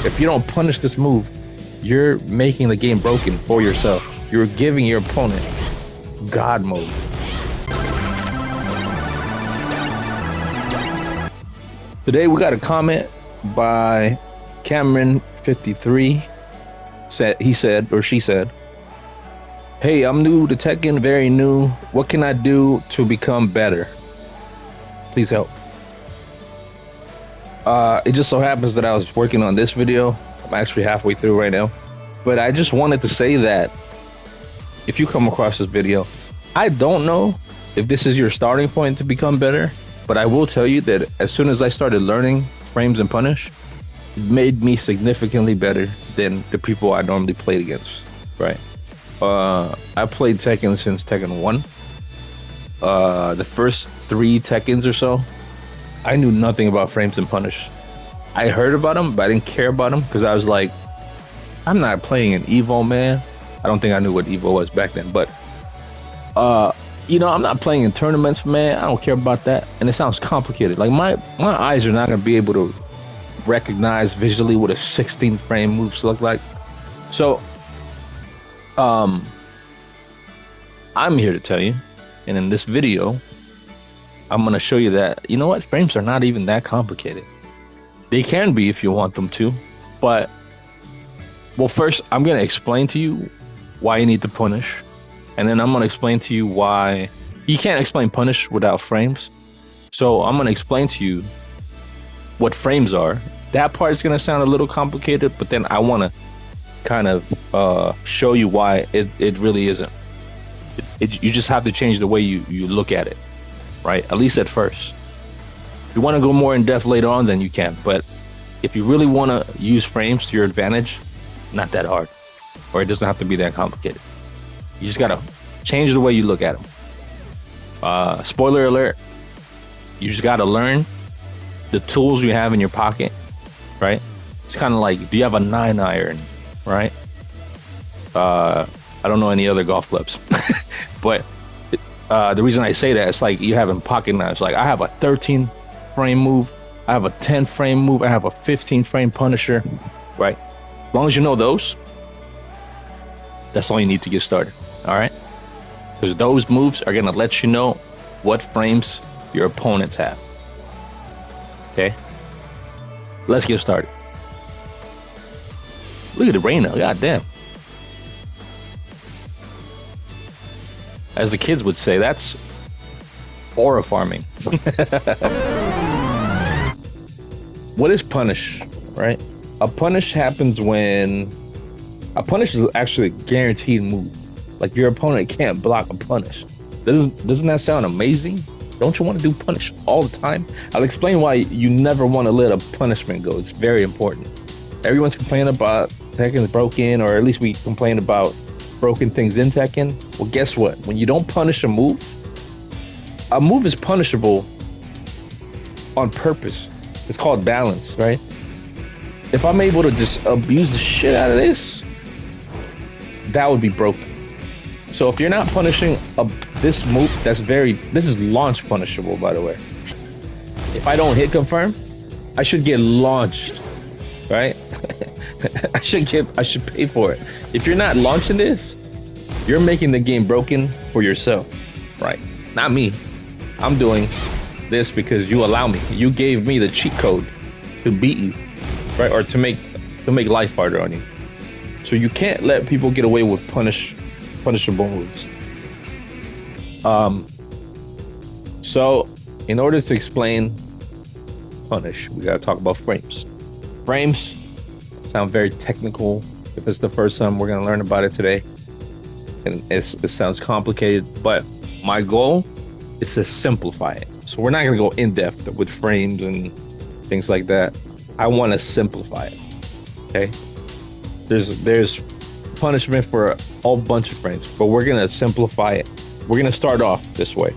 If you don't punish this move, you're making the game broken for yourself. You're giving your opponent God mode. Today we got a comment by Cameron53. He said, or she said, "Hey, I'm new to Tekken, very new. What can I do to become better? Please help." It just so happens that I was working on this video. I'm actually halfway through right now. But I just wanted to say that if you come across this video, I don't know if this is your starting point to become better, but I will tell you that as soon as I started learning frames and punish, it made me significantly better than the people I normally played against, right? I played Tekken since Tekken 1. The first 3 Tekkens or so, I knew nothing about frames and punish. I heard about them, but I didn't care about them because I was like, I'm not playing an Evo, man. I don't think I knew what Evo was back then, but you know, I'm not playing in tournaments, man. I don't care about that. And it sounds complicated. Like my eyes are not gonna be able to recognize visually what a 16 frame moves look like. So I'm here to tell you, and in this video, I'm gonna show you that, you know what, frames are not even that complicated. They can be if you want them to, but well, first I'm gonna explain to you why you need to punish, and then I'm gonna explain to you why you can't explain punish without frames. So I'm gonna explain to you what frames are. That part is gonna sound a little complicated, but then I wanna kind of show you why it really isn't. You just have to change the way you look at it, right? At least at first. If you want to go more in depth later on, then you can. But if you really want to use frames to your advantage, not that hard, or it doesn't have to be that complicated. You just gotta change the way you look at them. Spoiler alert: you just gotta learn the tools you have in your pocket, right? It's kind of like, do you have a 9-iron, right? I don't know any other golf clubs, but the reason I say that, it's like you having pocket knives. Like I have a 13 frame move, I have a 10 frame move, I have a 15 frame punisher, right? As long as you know those, that's all you need to get started, all right? Because those moves are gonna let you know what frames your opponents have. Okay, let's get started. Look at the rain now, goddamn. As the kids would say, that's aura farming. What is punish, right? A punish happens when a punish is actually a guaranteed move. Like your opponent can't block a punish. Doesn't that sound amazing? Don't you want to do punish all the time? I'll explain why you never want to let a punishment go. It's very important. Everyone's complaining about Tekken's broken, or at least we complain about broken things in Tekken. Well, guess what? When you don't punish a move is punishable on purpose. It's called balance, right? If I'm able to just abuse the shit out of this, that would be broken. So if you're not punishing this move, this is launch punishable, by the way. If I don't hit confirm, I should get launched, right? I should pay for it. If you're not launching this, you're making the game broken for yourself, right? Not me. I'm doing this because you allow me. You gave me the cheat code to beat you, right? Or to make life harder on you. So you can't let people get away with punishable moves. So in order to explain punish, we gotta talk about frames. Frames sound very technical. If it's the first time we're gonna learn about it today, and it sounds complicated, but my goal is to simplify it. So we're not gonna go in depth with frames and things like that. I want to simplify it. Okay, there's punishment for a whole bunch of frames, but we're gonna simplify it. We're gonna start off this way.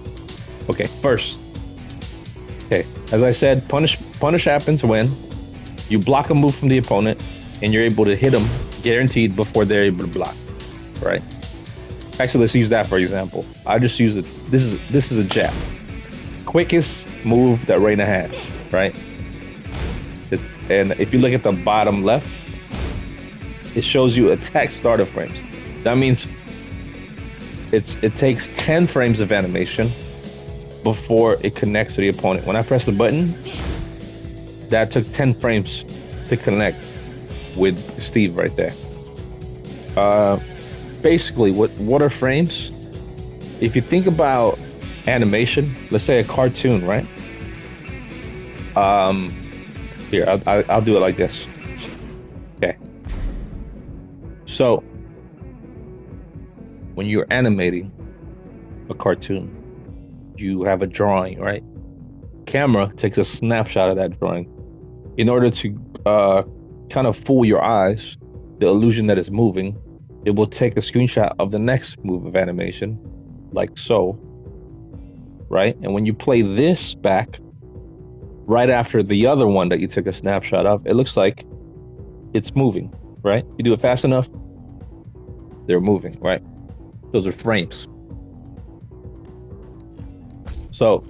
Okay, first, okay, as I said, punish happens when you block a move from the opponent and you're able to hit them guaranteed before they're able to block, right? Actually, let's use that for example. I just use it. This is a jab. Quickest move that Reina has, right? And if you look at the bottom left, it shows you attack starter frames. That means it takes 10 frames of animation before it connects to the opponent. When I press the button, that took 10 frames to connect with Steve right there. Basically, what are frames? If you think about animation, let's say a cartoon, right? Here, I'll do it like this. Okay. So, when you're animating a cartoon, you have a drawing, right? Camera takes a snapshot of that drawing. In order to kind of fool your eyes, the illusion that it's moving, it will take a screenshot of the next move of animation, like so, right? And when you play this back, right after the other one that you took a snapshot of, it looks like it's moving, right? You do it fast enough, they're moving, right? Those are frames. So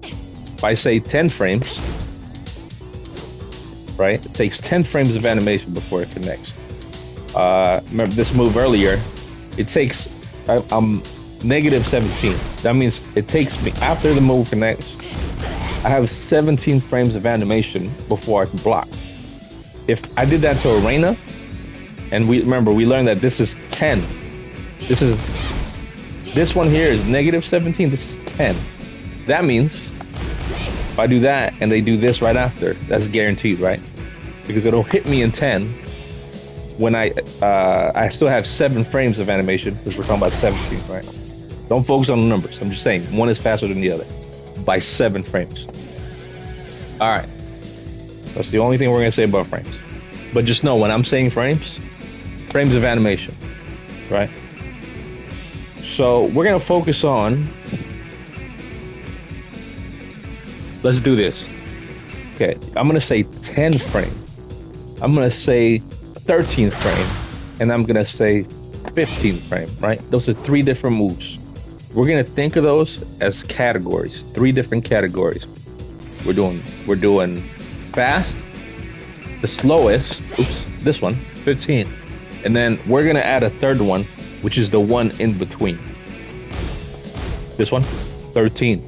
if I say 10 frames, right? It takes 10 frames of animation before it connects. Remember this move earlier, it takes, I'm negative 17. That means it takes me, after the move connects, I have 17 frames of animation before I can block. If I did that to Arena, and we learned that this is 10. This one here is negative 17, this is 10. That means if I do that and they do this right after, that's guaranteed, right? Because it'll hit me in 10 when I still have 7 frames of animation, because we're talking about 17, right? Don't focus on the numbers. I'm just saying one is faster than the other by 7 frames. All right. That's the only thing we're going to say about frames. But just know when I'm saying frames of animation, right? So we're going to focus on, let's do this. Okay, I'm going to say 10 frame. I'm going to say 13 frame. And I'm going to say 15 frame, right? Those are 3 different moves. We're going to think of those as categories, 3 different categories. We're doing fast, the slowest, this one, 15. And then we're going to add a third one, which is the one in between. This one, 13.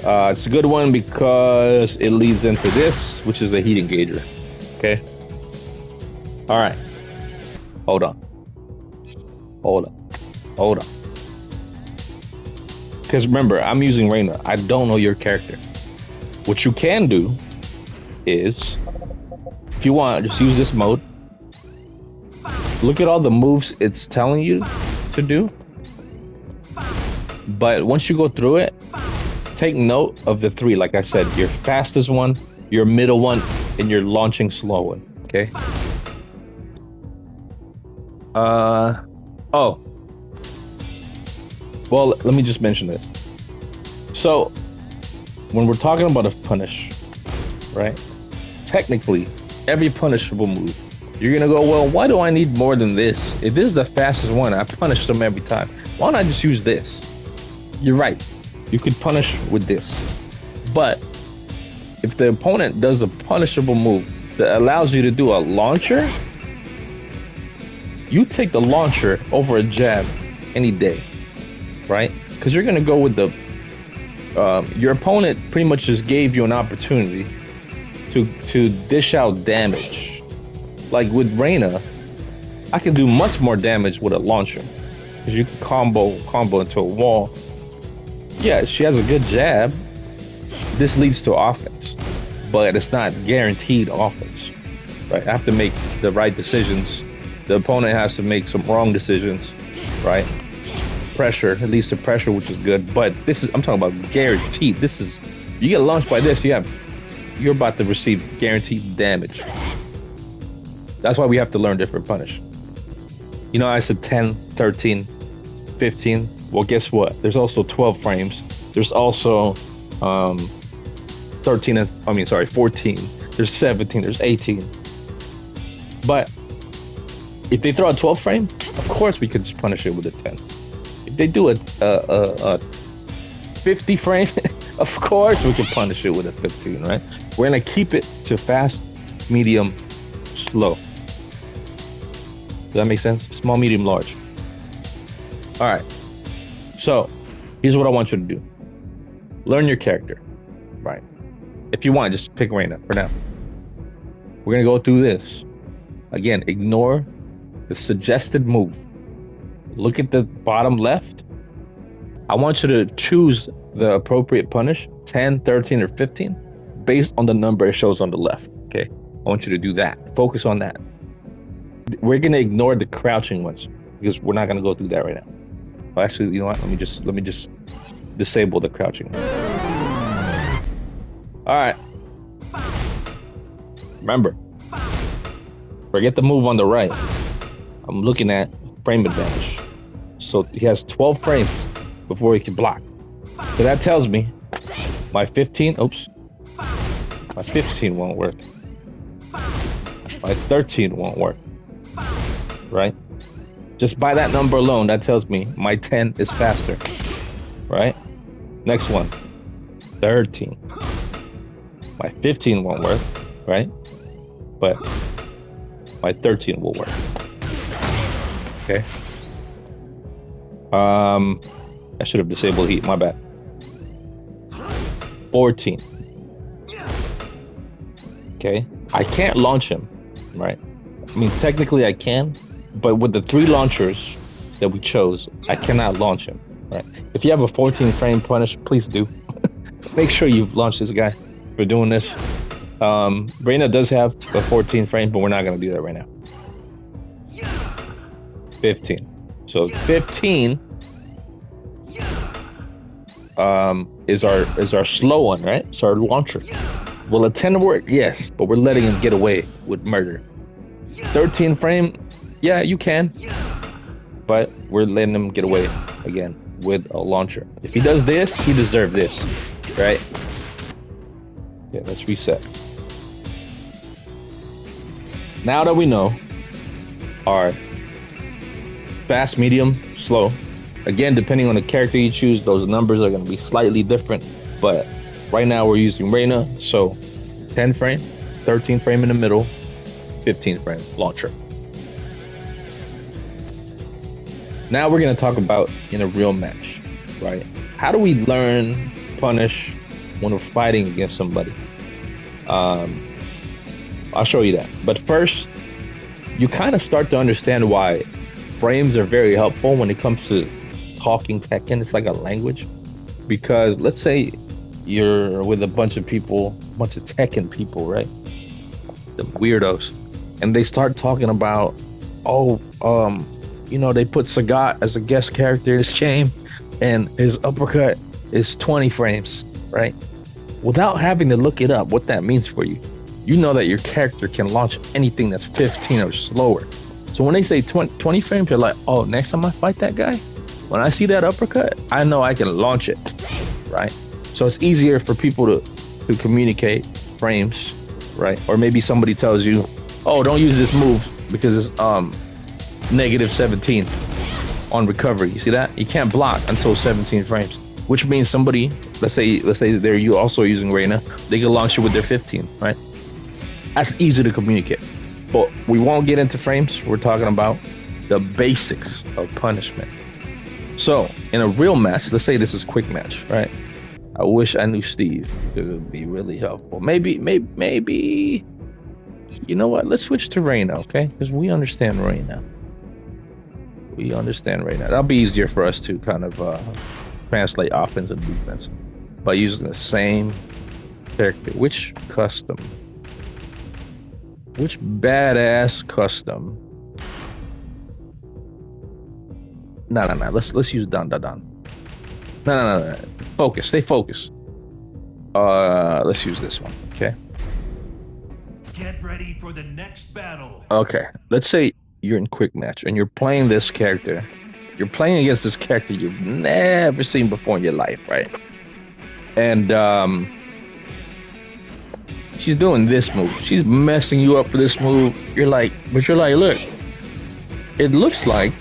It's a good one because it leads into this, which is a heat engager. Okay. All right. Hold on. Because remember, I'm using Reina. I don't know your character. What you can do is, if you want, just use this mode. Look at all the moves it's telling you to do. But once you go through it, take note of the 3. Like I said, your fastest one, your middle one, and your launching slow one. Okay. Oh. Well, let me just mention this. So, when we're talking about a punish, right? Technically, every punishable move, you're gonna go, well, why do I need more than this? If this is the fastest one, I punish them every time. Why don't I just use this? You're right. You could punish with this. But if the opponent does a punishable move that allows you to do a launcher, you take the launcher over a jab any day, right? Because you're gonna go with the your opponent pretty much just gave you an opportunity to dish out damage. Like with Reina, I can do much more damage with a launcher, because you can combo into a wall. Yeah, she has a good jab. This leads to offense, but it's not guaranteed offense, right? I have to make the right decisions. The opponent has to make some wrong decisions, right? Pressure, it leads to pressure, which is good. But this is, I'm talking about guaranteed. This is, you get launched by this, you're about to receive guaranteed damage. That's why we have to learn different punish. You know, I said 10, 13, 15. Well, guess what? There's also 12 frames. There's also 14. There's 17, there's 18. But if they throw a 12 frame, of course we could just punish it with a 10. If they do a 50 frame, of course we can punish it with a 15, right? We're gonna keep it to fast medium, slow. Does that make sense? Small, medium, large. All right. So here's what I want you to do. Learn your character, right? If you want, just pick Reina for now. We're gonna go through this. Again, ignore the suggested move. Look at the bottom left. I want you to choose the appropriate punish, 10, 13, or 15, based on the number it shows on the left, okay? I want you to do that. Focus on that. We're gonna ignore the crouching ones because we're not gonna go through that right now. Well, actually, you know what? Let me just disable the crouching. All right. Remember, forget the move on the right. I'm looking at frame advantage. So he has 12 frames before he can block. So that tells me my 15 won't work. My 13 won't work, right? Just by that number alone, that tells me my 10 is faster, right? Next one, 13. My 15 won't work, right? But my 13 will work. Okay. I should have disabled heat, my bad. 14. Okay. I can't launch him, right? I mean, technically I can, but with the 3 launchers that we chose, I cannot launch him, right? If you have a 14 frame punish, please do. Make sure you've launched this guy for doing this. Reina does have a 14 frame, but we're not gonna do that right now. 15. So 15 is our slow one, right? It's our launcher. Will a 10 work? Yes, but we're letting him get away with murder. 13 frame, yeah, you can, but we're letting him get away again with a launcher. If he does this, he deserves this, right? Yeah, let's reset. Now that we know our fast, medium, slow, again, depending on the character you choose, those numbers are going to be slightly different, but right now we're using Reina, so 10 frame, 13 frame in the middle, 15 frame launcher. Now we're going to talk about in a real match, right? How do we learn punish when we're fighting against somebody? I'll show you that. But first, you kind of start to understand why frames are very helpful when it comes to talking Tekken. It's like a language. Because let's say you're with a bunch of people, a bunch of Tekken people, right? The weirdos. And they start talking about, they put Sagat as a guest character in this game, and his uppercut is 20 frames, right? Without having to look it up, what that means for you, you know that your character can launch anything that's 15 or slower. So when they say 20 frames, you're like, oh, next time I fight that guy, when I see that uppercut, I know I can launch it, right? So it's easier for people to communicate frames, right? Or maybe somebody tells you, oh, don't use this move because it's negative 17 on recovery. You see that? You can't block until 17 frames, which means somebody, let's say they're you also using Reina, they can launch you with their 15, right? That's easy to communicate. But we won't get into frames. We're talking about the basics of punishment. So in a real match, let's say this is quick match, right? I wish I knew Steve. It would be really helpful. Maybe, you know what? Let's switch to Reina, okay? Because we understand Reina. That'll be easier for us to kind of translate offense and defense by using the same character. Which badass custom? No. Let's use Don. No. Stay focused. Let's use this one, okay? Get ready for the next battle. Okay, let's say you're in quick match and you're playing this character. You're playing against this character you've never seen before in your life, right? And she's doing this move. She's messing you up for this move. You're like, look, it looks like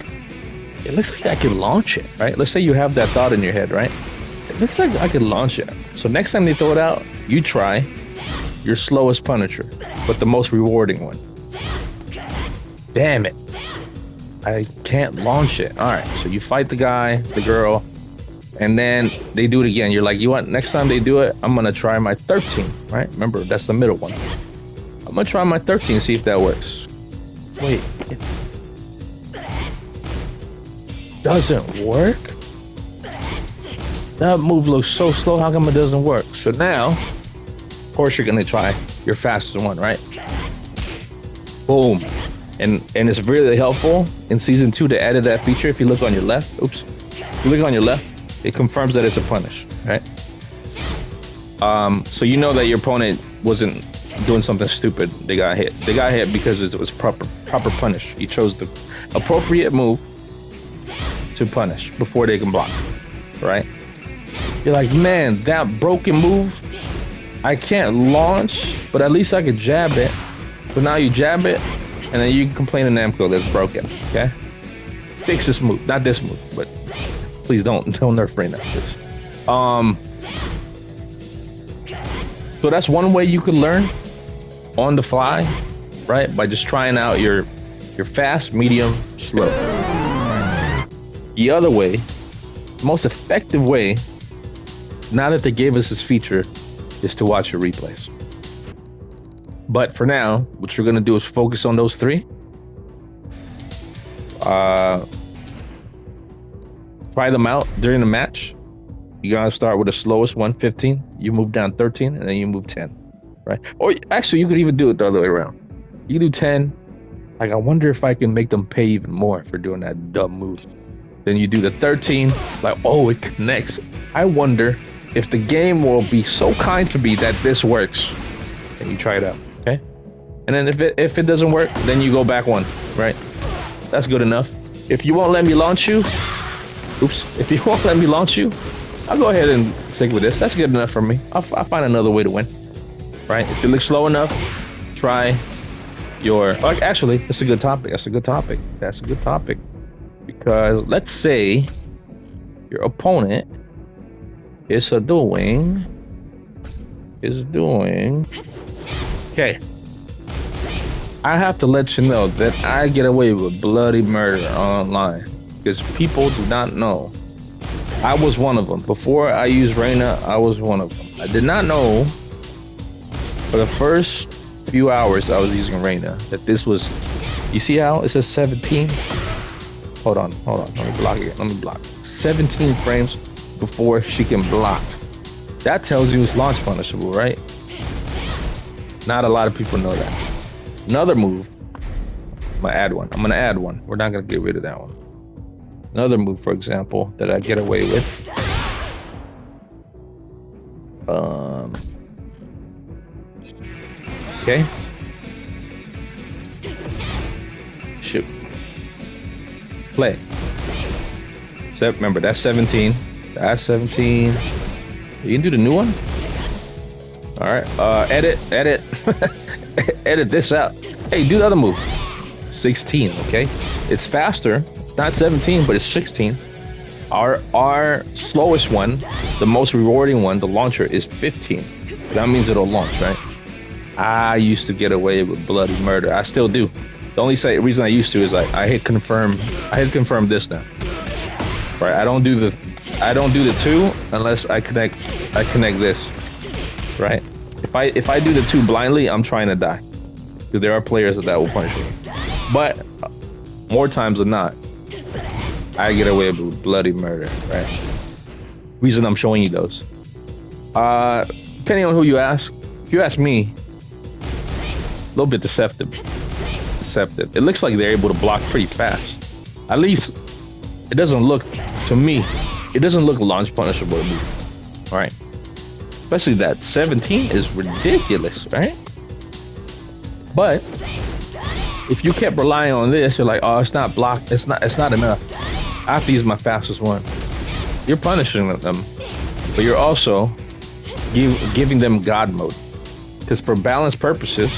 I can launch it, right? Let's say you have that thought in your head, right? It looks like I could launch it. So next time they throw it out, you try your slowest punisher. but the most rewarding one. Damn it. I can't launch it. All right, so you fight the guy, the girl, and then they do it again. You're like, you want, next time they do it, I'm gonna try my 13, right? Remember, that's the middle one. I'm gonna try my 13, see if that works. Wait, it doesn't work? That move looks so slow, how come it doesn't work? So now, of course you're gonna try your fastest one, right? Boom. And it's really helpful in season 2 to add that feature. If you look on your left, oops, if you look on your left, it confirms that it's a punish, right? So you know that your opponent wasn't doing something stupid. They got hit. They got hit because it was proper punish. You chose the appropriate move to punish before they can block, right? You're like, man, that broken move, I can't launch, but at least I could jab it. So now you jab it, and then you can complain to Namco that's broken, okay? Fix this move, not this move, but please don't nerf Reina, please. So that's one way you could learn on the fly, right? By just trying out your fast, medium, slow. The other way, the most effective way, now that they gave us this feature, is to watch your replays. But for now, what you're gonna do is focus on those 3. Try them out during the match. You gotta start with the slowest one, 15. You move down 13, and then you move 10, right? Or actually, you could even do it the other way around. You do 10. Like, I wonder if I can make them pay even more for doing that dumb move. Then you do the 13. Like, oh, it connects. I wonder if the game will be so kind to me that this works. And you try it out. Okay, and then if it doesn't work, then you go back 1, right? That's good enough. If you won't let me launch you, if you won't let me launch you, I'll go ahead and stick with this. That's good enough for me. I'll find another way to win, right? If it looks slow enough, try your. Actually, that's a good topic. That's a good topic. That's a good topic because let's say your opponent is doing. Okay, I have to let you know that I get away with bloody murder online because people do not know. I was one of them. Before I used Reina, I was one of them. I did not know for the first few hours I was using Reina that this was, you see how it says 17? Hold on. Let me block it. Let me block. 17 frames before she can block. That tells you it's launch punishable, right? Not a lot of people know that. Another move, I'm gonna add one. We're not gonna get rid of that one. Another move, for example, that I get away with. Okay. Shoot. Play. So remember, that's 17. That's 17. You can do the new one? All right, edit, edit this out. Hey, do the other move. 16, okay? It's faster, not 17, but it's 16. Our slowest one, the most rewarding one, the launcher is 15. That means it'll launch, right? I used to get away with bloody murder. I still do. The only reason I used to is like I hit confirm this now. Right? I don't do the 2 unless I connect this. Right? If I do the 2 blindly, I'm trying to die. Because there are players that will punish me. But more times than not, I get away with bloody murder, right? Reason I'm showing you those. Depending on who you ask, if you ask me, a little bit deceptive. It looks like they're able to block pretty fast. At least it doesn't look, to me, it doesn't look launch punishable to me. All right. Especially that 17 is ridiculous, right? But if you kept relying on this, you're like, oh, it's not blocked. It's not enough. I have to use my fastest one. You're punishing them, but you're also giving them God mode. Because for balance purposes,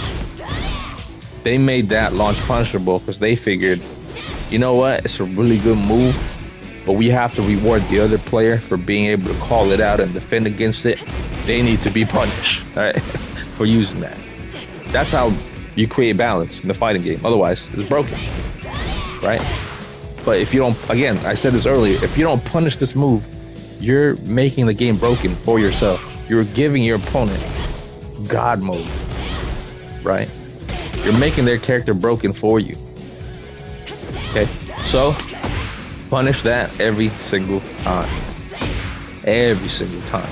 they made that launch punishable because they figured, you know what? It's a really good move, but we have to reward the other player for being able to call it out and defend against it. They need to be punished, all right, for using that. That's how you create balance in the fighting game. Otherwise, it's broken, right? But if you don't, again, I said this earlier, if you don't punish this move, you're making the game broken for yourself. You're giving your opponent God mode, right? You're making their character broken for you. Okay, so punish that every single time. Every single time.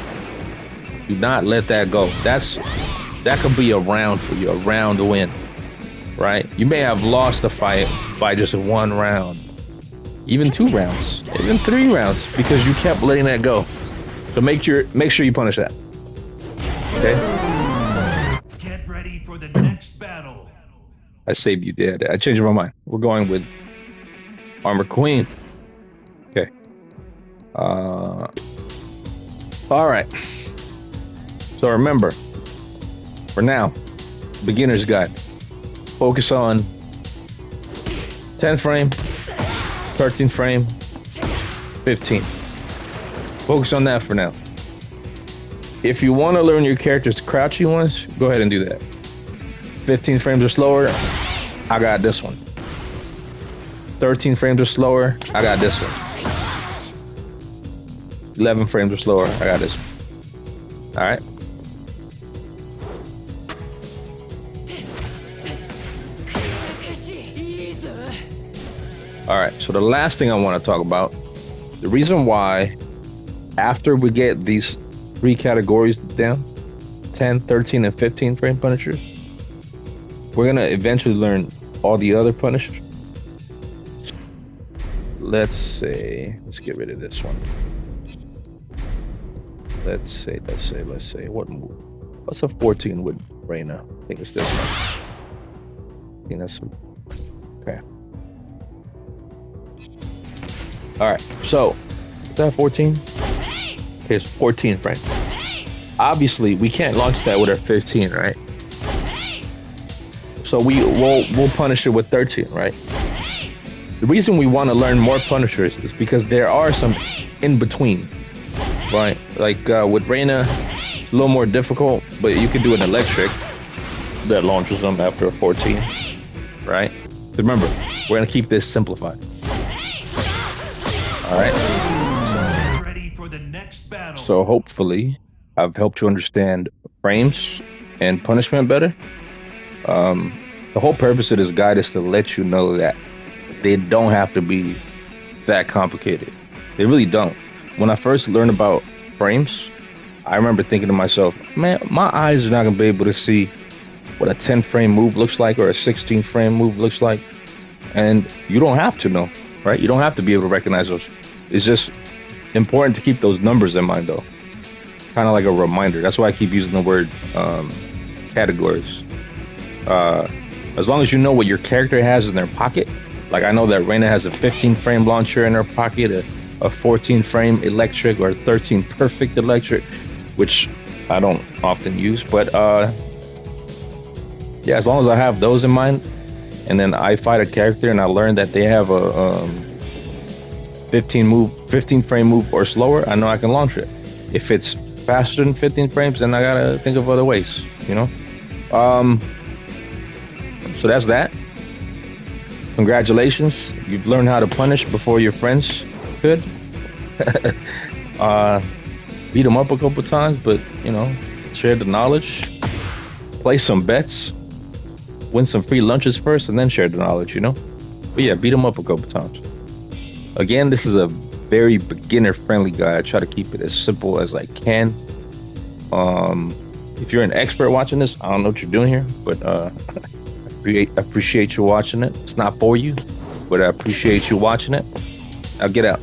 Do not let that go. That could be a round for you, a round win, right? You may have lost the fight by just 1 round, even 2 rounds, even 3 rounds, because you kept letting that go. So make sure you punish that. Okay. Get ready for the next battle. I saved you there. I changed my mind. We're going with Armor Queen. Okay. All right. So remember, for now, beginner's guide. Focus on 10 frame, 13 frame, 15. Focus on that for now. If you want to learn your character's crouchy ones, go ahead and do that. 15 frames or slower, I got this one. 13 frames or slower, I got this one. 11 frames or slower, I got this one. All right. All right, so the last thing I want to talk about, the reason why after we get these 3 categories down, 10, 13, and 15 frame punishers, we're going to eventually learn all the other punishers. Let's get rid of this one. Let's say, what move? What's a 14 with Reina? I think it's this one. I think that's, okay. All right, so is that 14? Okay, it's 14 frames. Obviously, we can't launch that with our 15, right? So we'll punish it with 13, right? The reason we want to learn more punishers is because there are some in between, right? Like with Reina, it's a little more difficult, but you can do an electric that launches them after a 14, right? Remember, we're gonna keep this simplified. All right. Ready for the next battle. So hopefully, I've helped you understand frames and punishment better. The whole purpose of this guide is to let you know that they don't have to be that complicated. They really don't. When I first learned about frames, I remember thinking to myself, man, my eyes are not gonna be able to see what a 10 frame move looks like or a 16 frame move looks like. And you don't have to know, right? You don't have to be able to recognize those. It's just important to keep those numbers in mind though. Kind of like a reminder. That's why I keep using the word categories. As long as you know what your character has in their pocket, like I know that Reina has a 15 frame launcher in her pocket, a 14 frame electric or a 13 perfect electric, which I don't often use, but yeah, as long as I have those in mind, and then I fight a character and I learn that they have a 15 frame move or slower, I know I can launch it. If it's faster than 15 frames, then I gotta think of other ways, you know? So that's that. Congratulations. You've learned how to punish before your friends could. Beat them up a couple times, but, you know, share the knowledge. Play some bets. Win some free lunches first and then share the knowledge, you know? But yeah, beat them up a couple times. Again, this is a very beginner-friendly guide. I try to keep it as simple as I can. If you're an expert watching this, I don't know what you're doing here, but I appreciate you watching it. It's not for you, but I appreciate you watching it. I'll get out.